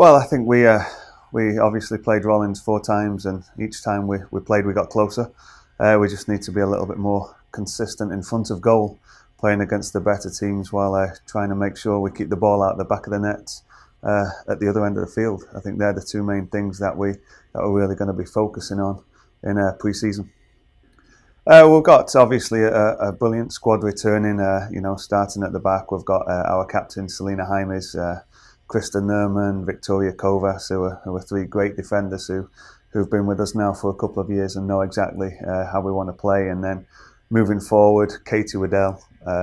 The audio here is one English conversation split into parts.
Well, I think we obviously played Rollins 4 times, and each time we played, we got closer. We just need to be a little bit more consistent in front of goal, playing against the better teams while trying to make sure we keep the ball out the back of the net at the other end of the field. I think they're the 2 main things that we're really going to be focusing on in pre-season. We've got obviously a brilliant squad returning. Starting at the back, we've got our captain Selena Jaimes, Krista Nerman, Victoria Kovas, who are 3 great defenders who've been with us now for a couple of years and know exactly how we want to play. And then moving forward, Katie Waddell,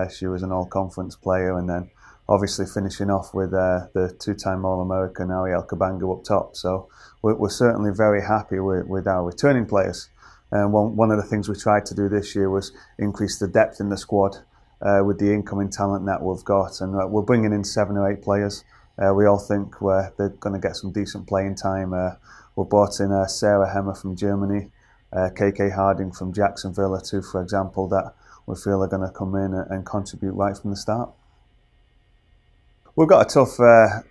she was an all-conference player, and then obviously finishing off with the 2-time All-American Ariel Cabango up top. So we're certainly very happy with our returning players. And one of the things we tried to do this year was increase the depth in the squad with the incoming talent that we've got. And we're bringing in 7 or 8 players. We all think they're going to get some decent playing time. We brought in Sarah Hemmer from Germany, KK Harding from Jacksonville, 2, for example, that we feel are going to come in and contribute right from the start. We've got a tough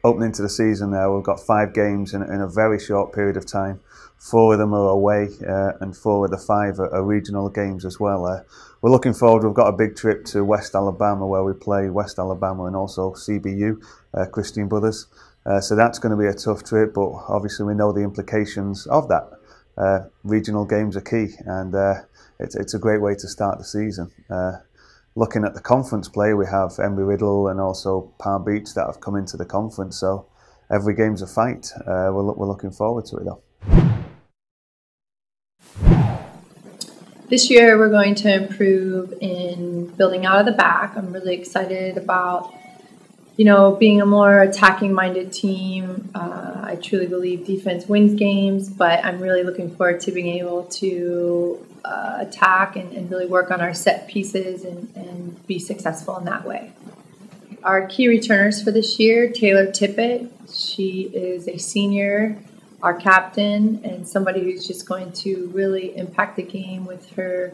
opening to the season there. We've got 5 games in a very short period of time. 4 of them are away, and 4 of the 5 are regional games as well. We're looking forward. We've got a big trip to West Alabama where we play West Alabama and also CBU, Christian Brothers. So that's going to be a tough trip, but obviously we know the implications of that. Regional games are key, and it's a great way to start the season. Looking at the conference play, we have Embry-Riddle and also Palm Beach that have come into the conference, so every game's a fight. We're looking forward to it though. This year we're going to improve in building out of the back. I'm really excited about, being a more attacking-minded team. I truly believe defense wins games, but I'm really looking forward to being able to attack and really work on our set pieces and be successful in that way. Our key returners for this year, Taylor Tippett. She is a senior, our captain, and somebody who's just going to really impact the game with her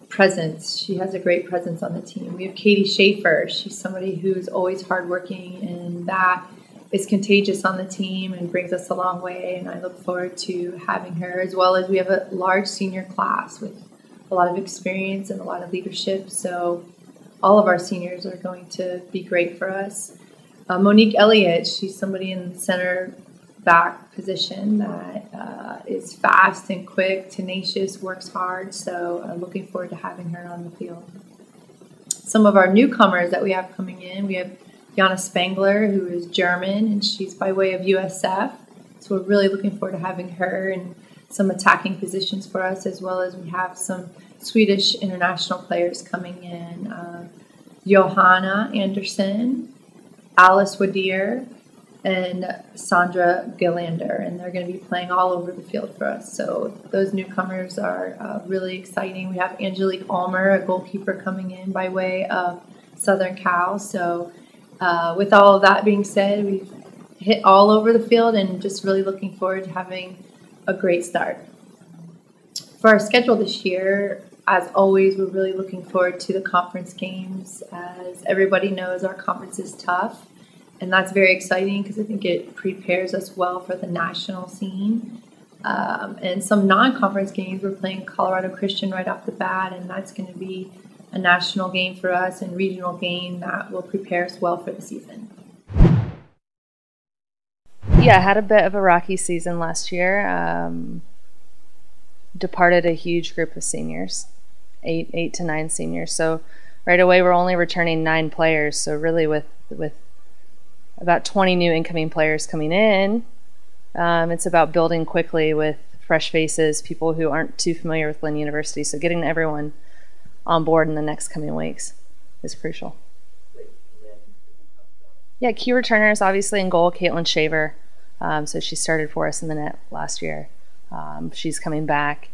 presence. She has a great presence on the team. We have Katie Schaefer. She's somebody who's always hardworking, and that is contagious on the team and brings us a long way, and I look forward to having her, as well as we have a large senior class with a lot of experience and a lot of leadership, so all of our seniors are going to be great for us. Monique Elliott, she's somebody in the center back position that is fast and quick, tenacious, works hard, so I'm looking forward to having her on the field. Some of our newcomers that we have coming in, we have Jana Spangler, who is German, and she's by way of USF. So we're really looking forward to having her in some attacking positions for us, as well as we have some Swedish international players coming in. Johanna Anderson, Alice Wadier, and Sandra Gillander, and they're going to be playing all over the field for us. So those newcomers are really exciting. We have Angelique Ulmer, a goalkeeper, coming in by way of Southern Cal. So with all of that being said, we've hit all over the field and just really looking forward to having a great start. For our schedule this year, as always, we're really looking forward to the conference games. As everybody knows, our conference is tough, and that's very exciting because I think it prepares us well for the national scene. And some non-conference games, we're playing Colorado Christian right off the bat, and that's going to be a national game for us and regional game that will prepare us well for the season. Yeah, I had a bit of a rocky season last year. Departed a huge group of seniors, eight to 9 seniors. So right away we're only returning 9 players. So really with about 20 new incoming players coming in, it's about building quickly with fresh faces, people who aren't too familiar with Lynn University. So getting everyone on board in the next coming weeks is crucial. Yeah, key returners, obviously in goal, Caitlin Shaver. So she started for us in the net last year. She's coming back.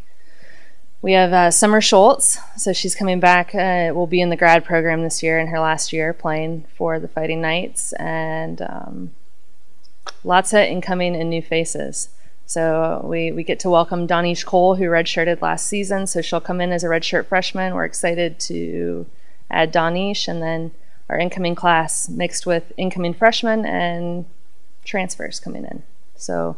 We have Summer Schultz, so she's coming back. Will be in the grad program this year, in her last year playing for the Fighting Knights, and lots of incoming and new faces. So we get to welcome Danish Cole, who redshirted last season, so she'll come in as a redshirt freshman. We're excited to add Danish, and then our incoming class mixed with incoming freshmen and transfers coming in. So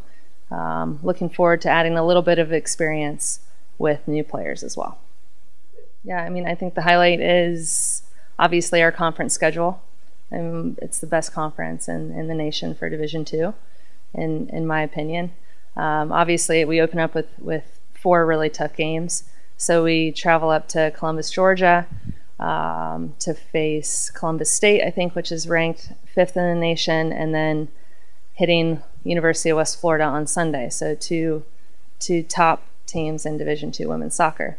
looking forward to adding a little bit of experience with new players as well. Yeah, I mean, I think the highlight is obviously our conference schedule. It's the best conference in the nation for Division II, in my opinion. Obviously, we open up with 4 really tough games. So we travel up to Columbus, Georgia, to face Columbus State, I think, which is ranked 5th in the nation, and then hitting University of West Florida on Sunday. So two top teams in Division II women's soccer.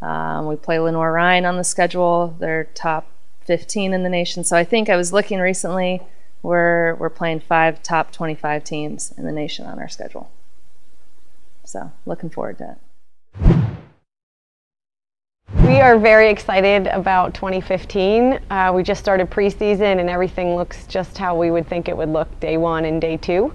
We play Lenore Ryan on the schedule. They're top 15 in the nation. So I think I was looking recently, we're playing 5 top 25 teams in the nation on our schedule. So looking forward to it. We are very excited about 2015. We just started preseason and everything looks just how we would think it would look day 1 and day 2.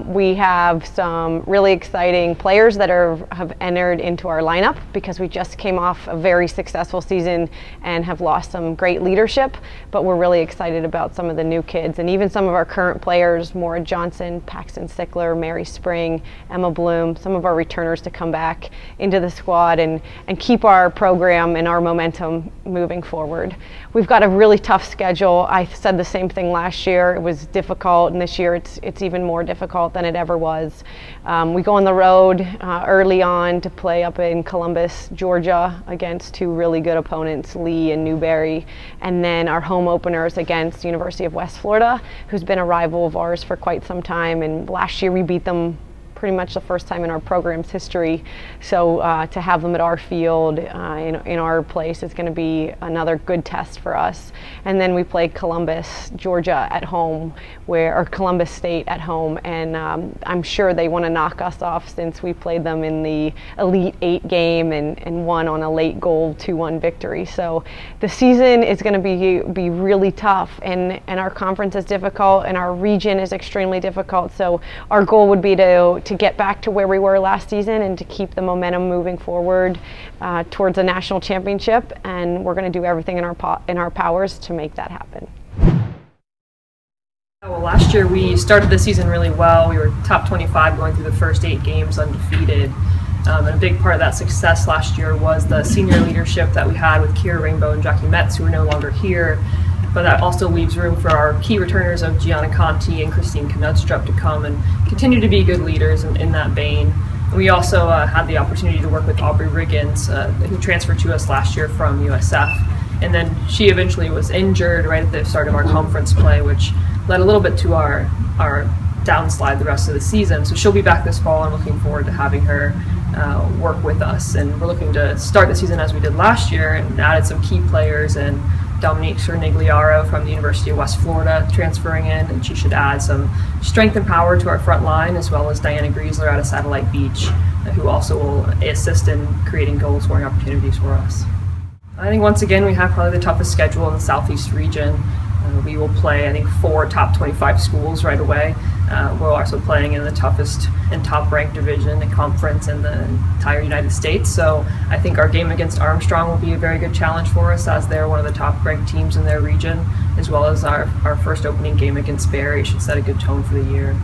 We have some really exciting players that have entered into our lineup because we just came off a very successful season and have lost some great leadership, but we're really excited about some of the new kids and even some of our current players, Maura Johnson, Paxton Sickler, Mary Spring, Emma Bloom, some of our returners to come back into the squad and keep our program and our momentum moving forward. We've got a really tough schedule. I said the same thing last year. It was difficult, and this year it's even more difficult than it ever was. We go on the road early on to play up in Columbus, Georgia against 2 really good opponents, Lee and Newberry, and then our home openers against University of West Florida, who's been a rival of ours for quite some time, and last year we beat them pretty much the first time in our program's history. So to have them at our field, in our place, is going to be another good test for us. And then we play Columbus, Georgia at home, or Columbus State at home, and I'm sure they want to knock us off since we played them in the Elite 8 game and won on a late goal 2-1 victory. So the season is going to be really tough, and our conference is difficult, and our region is extremely difficult. So our goal would be to get back to where we were last season and to keep the momentum moving forward towards a national championship, and we're going to do everything in our powers to make that happen. Well, last year we started the season really well. We were top 25 going through the first 8 games undefeated. And a big part of that success last year was the senior leadership that we had with Kira Rainbow and Jackie Metz, who are no longer here. But that also leaves room for our key returners of Gianna Conti and Christine Knudstrup to come and continue to be good leaders in that vein. We also had the opportunity to work with Aubrey Riggins, who transferred to us last year from USF. And then she eventually was injured right at the start of our conference play, which led a little bit to our downslide the rest of the season. So she'll be back this fall. I'm looking forward to having her work with us. And we're looking to start the season as we did last year and added some key players, and Dominique Cernigliaro from the University of West Florida transferring in, and she should add some strength and power to our front line, as well as Diana Griesler out of Satellite Beach, who also will assist in creating goal scoring opportunities for us. I think once again we have probably the toughest schedule in the Southeast region. We will play, I think, 4 top 25 schools right away. We're also playing in the toughest and top-ranked division and conference in the entire United States. So I think our game against Armstrong will be a very good challenge for us, as they're one of the top-ranked teams in their region, as well as our first opening game against Barry should set a good tone for the year.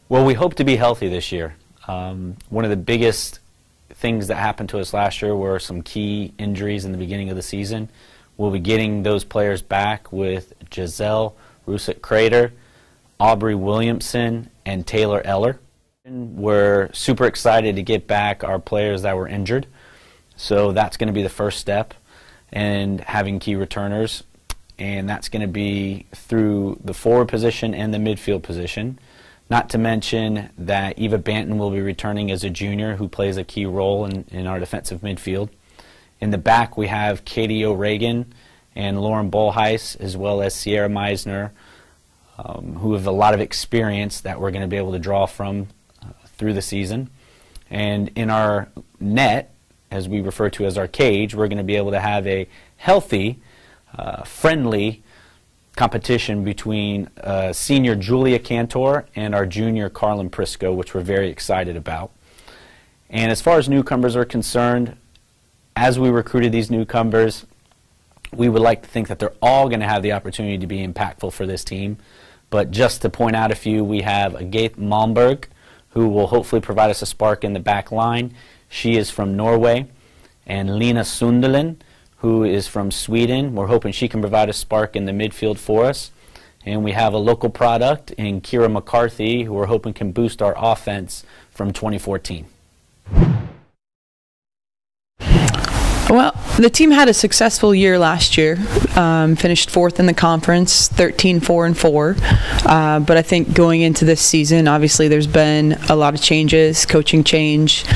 Well, we hope to be healthy this year. One of the biggest things that happened to us last year were some key injuries in the beginning of the season. We'll be getting those players back with Giselle Rusick-Crater, Aubrey Williamson, and Taylor Eller. We're super excited to get back our players that were injured. So that's going to be the first step, and having key returners. And that's going to be through the forward position and the midfield position. Not to mention that Eva Banton will be returning as a junior, who plays a key role in our defensive midfield. In the back, we have Katie O'Regan and Lauren Bolheis, as well as Sierra Meisner, who have a lot of experience that we're going to be able to draw from through the season. And in our net, as we refer to as our cage, we're going to be able to have a healthy, friendly competition between senior Julia Cantor and our junior Carlin Prisco, which we're very excited about. And as far as newcomers are concerned, as we recruited these newcomers, we would like to think that they're all going to have the opportunity to be impactful for this team. But just to point out a few, we have Gaith Malmberg, who will hopefully provide us a spark in the back line. She is from Norway. And Lena Sunderland, who is from Sweden. We're hoping she can provide a spark in the midfield for us. And we have a local product in Kira McCarthy, who we're hoping can boost our offense from 2014. Well, the team had a successful year last year. Finished 4th in the conference, 13-4-4. But I think going into this season, obviously there's been a lot of changes, coaching change.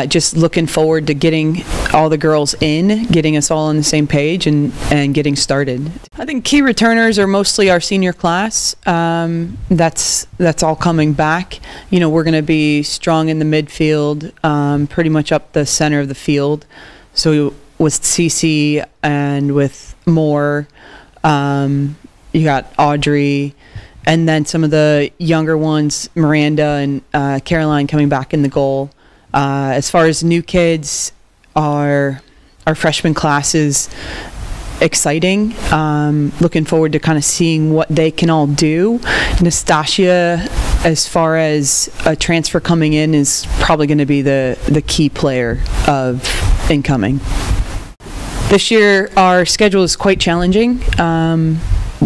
Just looking forward to getting all the girls in, getting us all on the same page, and getting started. I think key returners are mostly our senior class. That's all coming back. You know, we're going to be strong in the midfield, pretty much up the center of the field. So with Cece and with Moore, you got Audrey, and then some of the younger ones, Miranda and Caroline, coming back in the goal. As far as new kids, our freshman class is exciting. Looking forward to kind of seeing what they can all do. Nastasia, as far as a transfer coming in, is probably going to be the key player of incoming. This year our schedule is quite challenging.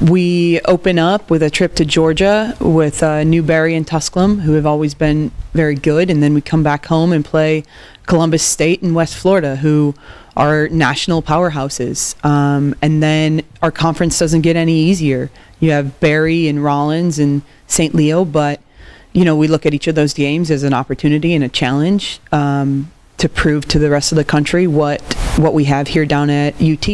We open up with a trip to Georgia with Newberry and Tusculum, who have always been very good, and then we come back home and play Columbus State and West Florida, who are national powerhouses. And then our conference doesn't get any easier. You have Barry and Rollins and St. Leo, but you know, we look at each of those games as an opportunity and a challenge to prove to the rest of the country what we have here down at UT.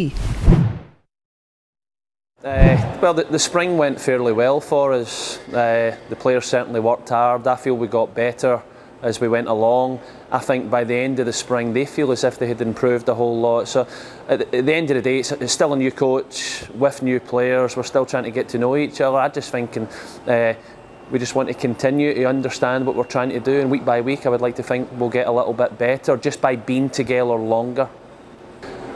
Well, the spring went fairly well for us. The players certainly worked hard. I feel we got better as we went along. I think by the end of the spring they feel as if they had improved a whole lot. So at the end of the day, it's still a new coach with new players. We're still trying to get to know each other. I just think we just want to continue to understand what we're trying to do, and week by week I would like to think we'll get a little bit better just by being together longer.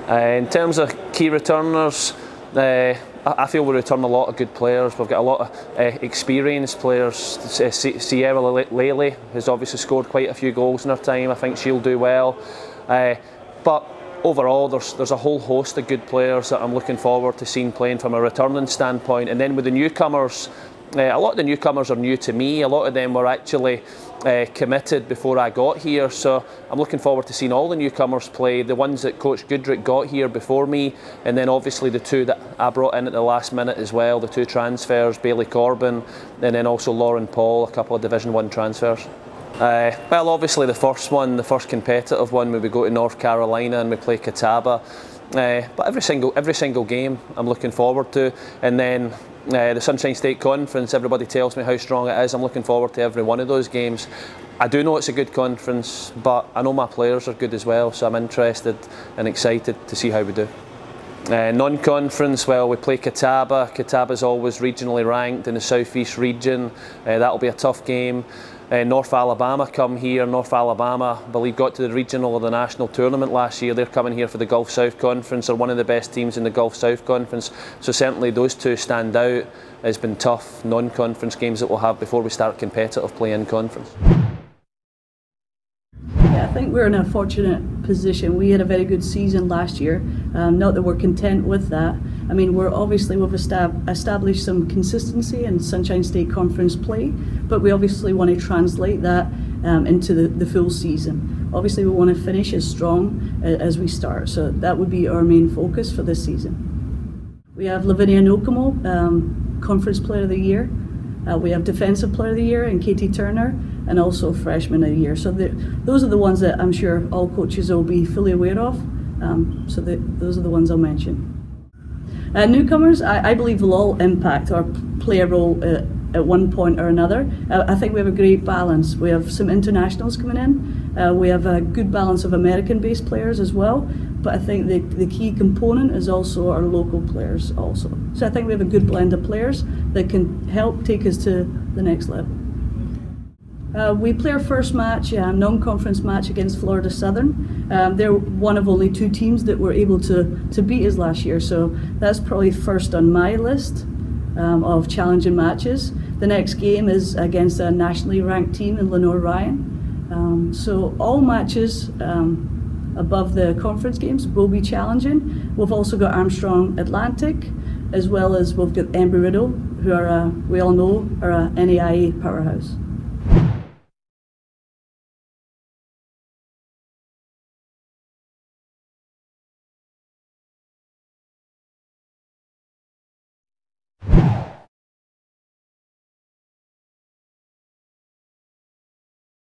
In terms of key returners, I feel we return a lot of good players. We've got a lot of experienced players. Sierra Lely has obviously scored quite a few goals in her time. I think she'll do well. But overall, there's a whole host of good players that I'm looking forward to seeing playing from a returning standpoint. And then with the newcomers, a lot of the newcomers are new to me. A lot of them were actually committed before I got here, so I'm looking forward to seeing all the newcomers play, the ones that Coach Goodrick got here before me, and then obviously the two that I brought in at the last minute as well, the two transfers, Bailey Corbin and then also Lauren Paul, a couple of Division 1 transfers. Well, obviously the first competitive one, where we go to North Carolina and we play Catawba, but every single game I'm looking forward to. And then the Sunshine State Conference, everybody tells me how strong it is. I'm looking forward to every one of those games. I do know it's a good conference, but I know my players are good as well, so I'm interested and excited to see how we do. Non-conference, well, we play Catawba. Catawba's always regionally ranked in the Southeast region. That'll be a tough game. North Alabama come here. North Alabama, I believe, got to the regional or the national tournament last year. They're coming here for the Gulf South Conference. They're one of the best teams in the Gulf South Conference. So certainly those two stand out. It's been tough non-conference games that we'll have before we start competitive play in conference. I think we're in a fortunate position. We had a very good season last year. Not that we're content with that. I mean, we've established some consistency in Sunshine State Conference play, but we obviously want to translate that into the full season. Obviously, we want to finish as strong as we start, so that would be our main focus for this season. We have Lavinia Nokomo, Conference Player of the Year. We have Defensive Player of the Year in Katie Turner, and also Freshman of the Year. So those are the ones that I'm sure all coaches will be fully aware of. Those are the ones I'll mention. Newcomers, I believe, will all impact or play a role at one point or another. I think we have a great balance. We have some internationals coming in. We have a good balance of American-based players as well. But I think the key component is also our local players also. So I think we have a good blend of players that can help take us to the next level. We play our first match, non-conference match against Florida Southern. They're one of only 2 teams that were able to beat us last year, so that's probably first on my list of challenging matches. The next game is against a nationally ranked team in Lenore Ryan. So all matches above the conference games will be challenging. We've also got Armstrong Atlantic, as well as we've got Embry-Riddle, who are we all know are a NAIA powerhouse.